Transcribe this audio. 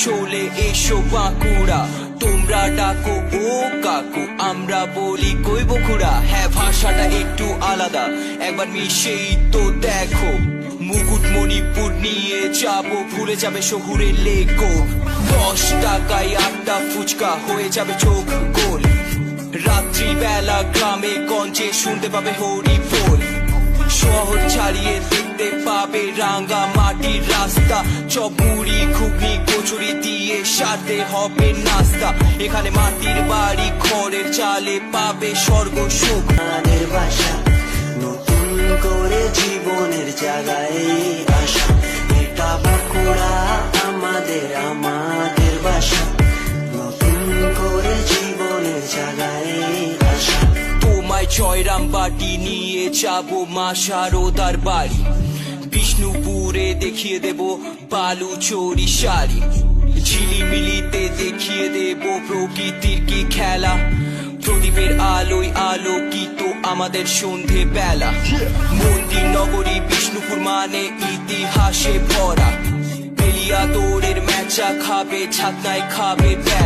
চলে এসো বাঁকুড়া, তোমরা ডাকো ও কাকু, আমরা বলি কই বকুড়া। হ্যাঁ, ভাষাটা একটু আলাদা, একবার মিশেই তো দেখো। মুকুটমণিপুর নিয়ে যাবো, ভুলে যাবে শহুরের লেকো। 10 টাকায় 8টা ফুচকা হয়ে যাবে চোখ গোল। রাত্রিবেলা গ্রামে গঞ্জে শুনতে পাবে হরি বল। শহর ছাড়িয়ে দেখতে পাবে রাঙা মাটির রাস্তা। চপ মুড়ি ঘুগনি কচুরি দিয়ে সাথে হবে নাস্তা। এখানে মাটির বাড়ি খড়ের চালে পাবে স্বর্গ সুখ। আমাদের বাসা নতুন করে জীবনের জায়গায় আসা, এটা বাঁকুড়া আমাদের বাসা নতুন করে জীবনের জায়গায় আসা। তোমায় জয়রাম বাটি নিয়ে যাবো মা শারদার বাড়ি। বিষ্ণুপুরে দেখিয়ে দেব বালু চোরি শাড়ি। ঝিলিমিলিতে দেখিয়ে দেব প্রকৃতির কি খেলা। প্রদীপের আলোয় আলোকিত আমাদের সন্ধে বেলা। মন্দির নগরী বিষ্ণুপুর মানে ইতিহাসে ভরা। বেলিয়া দৌড়ের ম্যাচা খাবে, ছাতনায় খাবে বেলা।